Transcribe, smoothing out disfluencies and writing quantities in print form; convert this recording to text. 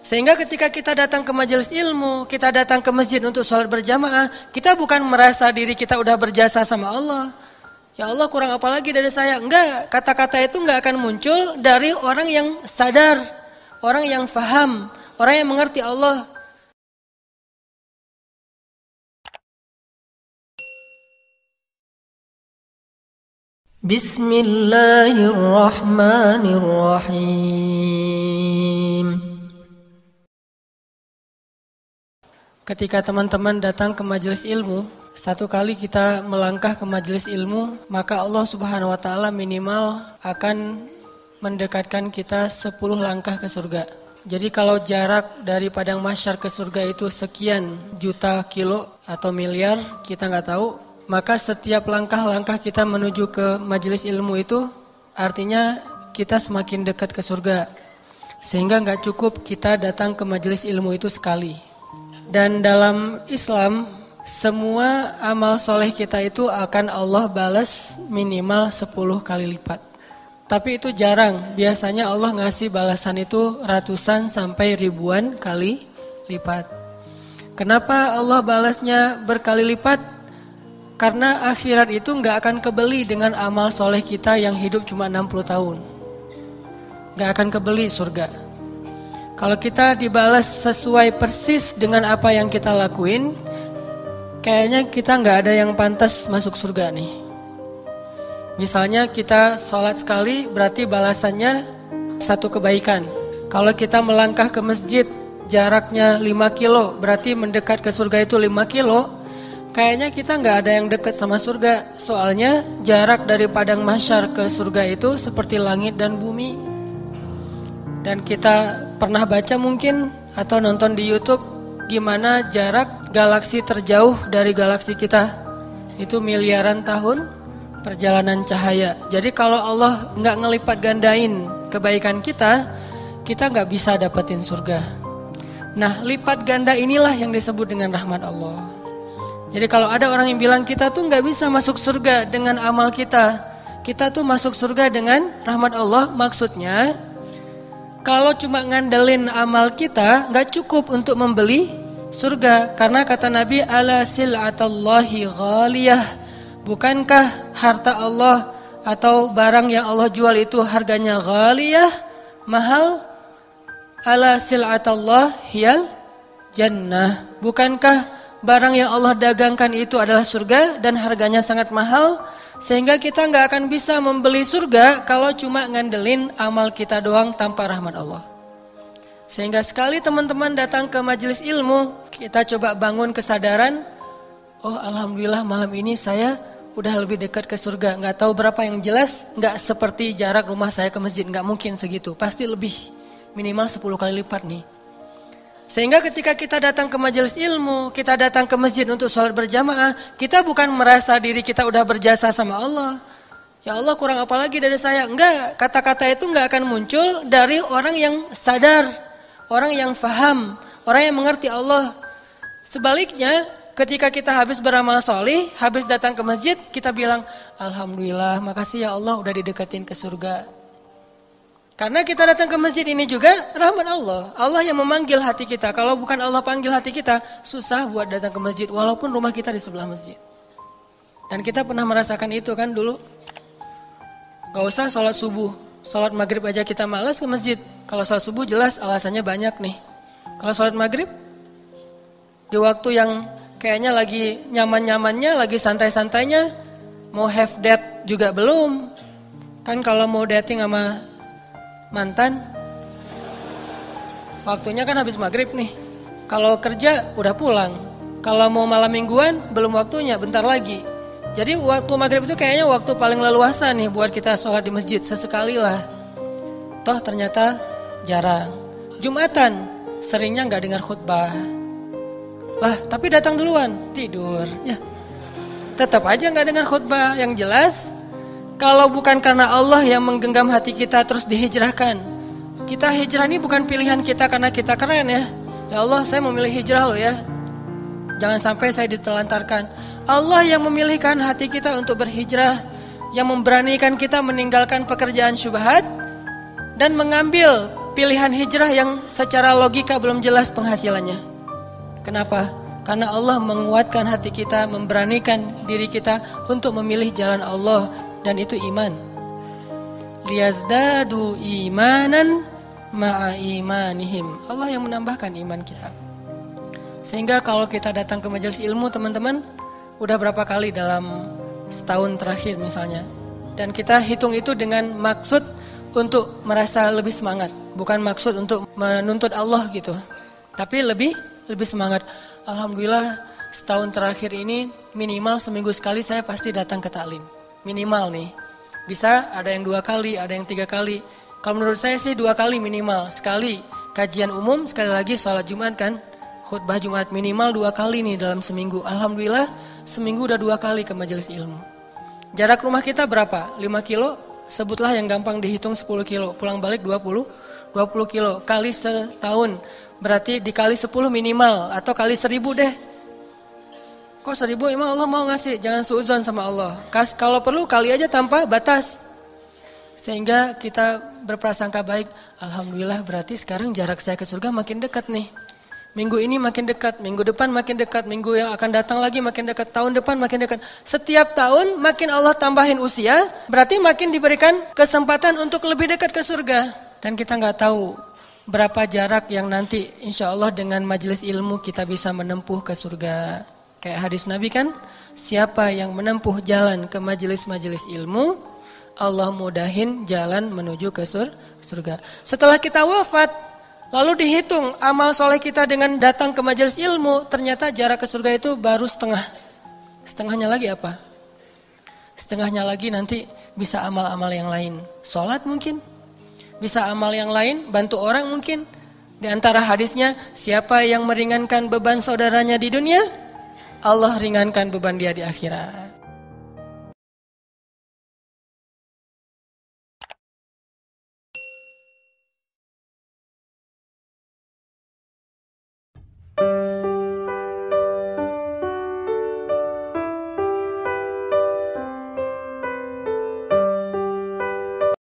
Sehingga ketika kita datang ke majelis ilmu, kita datang ke masjid untuk sholat berjamaah, kita bukan merasa diri kita udah berjasa sama Allah. Ya Allah, kurang apa lagi dari saya? Enggak, kata-kata itu enggak akan muncul dari orang yang sadar, orang yang faham, orang yang mengerti Allah. Bismillahirrahmanirrahim. Ketika teman-teman datang ke majelis ilmu, satu kali kita melangkah ke majelis ilmu, maka Allah Subhanahu wa taala minimal akan mendekatkan kita 10 langkah ke surga. Jadi kalau jarak dari padang mahsyar ke surga itu sekian juta kilo atau miliar, kita nggak tahu, maka setiap langkah-langkah kita menuju ke majelis ilmu itu artinya kita semakin dekat ke surga. Sehingga nggak cukup kita datang ke majelis ilmu itu sekali. Dan dalam Islam, semua amal soleh kita itu akan Allah balas minimal 10 kali lipat. Tapi itu jarang, biasanya Allah ngasih balasan itu ratusan sampai ribuan kali lipat. Kenapa Allah balasnya berkali lipat? Karena akhirat itu gak akan kebeli dengan amal soleh kita yang hidup cuma 60 tahun. Gak akan kebeli surga. Kalau kita dibalas sesuai persis dengan apa yang kita lakuin, kayaknya kita gak ada yang pantas masuk surga nih. Misalnya kita sholat sekali berarti balasannya 1 kebaikan. Kalau kita melangkah ke masjid jaraknya 5 kilo berarti mendekat ke surga itu 5 kilo. Kayaknya kita gak ada yang dekat sama surga. Soalnya jarak dari padang mahsyar ke surga itu seperti langit dan bumi. Dan kita pernah baca mungkin atau nonton di YouTube gimana jarak galaksi terjauh dari galaksi kita. Itu miliaran tahun perjalanan cahaya. Jadi kalau Allah gak ngelipat gandain kebaikan kita gak bisa dapetin surga. Nah, lipat ganda inilah yang disebut dengan rahmat Allah. Jadi kalau ada orang yang bilang kita tuh gak bisa masuk surga dengan amal kita, kita tuh masuk surga dengan rahmat Allah, maksudnya kalau cuma ngandelin amal kita gak cukup untuk membeli surga. Karena kata Nabi, ala sil'atallahi ghaliyah, bukankah harta Allah atau barang yang Allah jual itu harganya ghaliyah, mahal? Ala sil'atallah hiyal jannah, bukankah barang yang Allah dagangkan itu adalah surga dan harganya sangat mahal, sehingga kita gak akan bisa membeli surga kalau cuma ngandelin amal kita doang tanpa rahmat Allah. Sehingga sekali teman-teman datang ke majelis ilmu, kita coba bangun kesadaran, oh alhamdulillah malam ini saya udah lebih dekat ke surga. Gak tahu berapa yang jelas, gak seperti jarak rumah saya ke masjid, gak mungkin segitu, pasti lebih, minimal 10 kali lipat nih. Sehingga ketika kita datang ke majelis ilmu, kita datang ke masjid untuk sholat berjamaah, kita bukan merasa diri kita udah berjasa sama Allah. Ya Allah, kurang apa lagi dari saya? Enggak, kata-kata itu enggak akan muncul dari orang yang sadar, orang yang faham, orang yang mengerti Allah. Sebaliknya, ketika kita habis beramal solih, habis datang ke masjid, kita bilang, alhamdulillah, makasih ya Allah udah dideketin ke surga. Karena kita datang ke masjid ini juga rahmat Allah. Allah yang memanggil hati kita. Kalau bukan Allah panggil hati kita, susah buat datang ke masjid walaupun rumah kita di sebelah masjid. Dan kita pernah merasakan itu kan dulu. Gak usah sholat subuh, sholat maghrib aja kita malas ke masjid. Kalau sholat subuh jelas alasannya banyak nih. Kalau sholat maghrib, di waktu yang kayaknya lagi nyaman-nyamannya, lagi santai-santainya, mau have date juga belum. Kan kalau mau dating sama mantan, waktunya kan habis maghrib nih. Kalau kerja udah pulang. Kalau mau malam mingguan belum waktunya, bentar lagi. Jadi waktu maghrib itu kayaknya waktu paling leluasa nih buat kita sholat di masjid, sesekali lah. Toh ternyata jarang. Jumatan seringnya gak dengar khutbah. Lah tapi datang duluan, tidur ya. Tetap aja gak dengar khutbah. Yang jelas kalau bukan karena Allah yang menggenggam hati kita terus dihijrahkan. Kita hijrah ini bukan pilihan kita karena kita keren ya. Ya Allah, saya memilih hijrah loh ya. Jangan sampai saya ditelantarkan. Allah yang memilihkan hati kita untuk berhijrah, yang memberanikan kita meninggalkan pekerjaan syubhat dan mengambil pilihan hijrah yang secara logika belum jelas penghasilannya. Kenapa? Karena Allah menguatkan hati kita, memberanikan diri kita untuk memilih jalan Allah, dan itu iman. Liyazdadu imanan ma'a imanihim. Allah yang menambahkan iman kita. Sehingga kalau kita datang ke majelis ilmu, teman-teman, udah berapa kali dalam setahun terakhir misalnya, dan kita hitung itu dengan maksud untuk merasa lebih semangat, bukan maksud untuk menuntut Allah gitu, tapi lebih semangat. Alhamdulillah setahun terakhir ini minimal seminggu sekali saya pasti datang ke taklim, minimal nih. Bisa ada yang 2 kali, ada yang 3 kali. Kalau menurut saya sih 2 kali minimal, sekali kajian umum, sekali lagi sholat Jumat kan, khutbah Jumat, minimal 2 kali nih dalam seminggu. Alhamdulillah seminggu udah 2 kali ke majelis ilmu. Jarak rumah kita berapa? 5 kilo, sebutlah yang gampang dihitung 10 kilo, pulang balik 20 kilo, kali setahun, berarti dikali 10 minimal, atau kali 1000 deh. Kok 1000 emang Allah mau ngasih? Jangan suudzon sama Allah. Kalau perlu kali aja tanpa batas. Sehingga kita berprasangka baik, alhamdulillah berarti sekarang jarak saya ke surga makin dekat nih. Minggu ini makin dekat, minggu depan makin dekat, minggu yang akan datang lagi makin dekat, tahun depan makin dekat. Setiap tahun makin Allah tambahin usia, berarti makin diberikan kesempatan untuk lebih dekat ke surga. Dan kita nggak tahu berapa jarak yang nanti insya Allah dengan majelis ilmu kita bisa menempuh ke surga. Kayak hadis Nabi kan, siapa yang menempuh jalan ke majelis-majelis ilmu, Allah mudahin jalan menuju ke surga. Setelah kita wafat, lalu dihitung amal soleh kita dengan datang ke majelis ilmu, ternyata jarak ke surga itu baru setengah. Setengahnya lagi apa? Setengahnya lagi nanti bisa amal-amal yang lain. Sholat mungkin, bisa amal yang lain, bantu orang mungkin. Di antara hadisnya, siapa yang meringankan beban saudaranya di dunia, Allah ringankan beban dia di akhirat.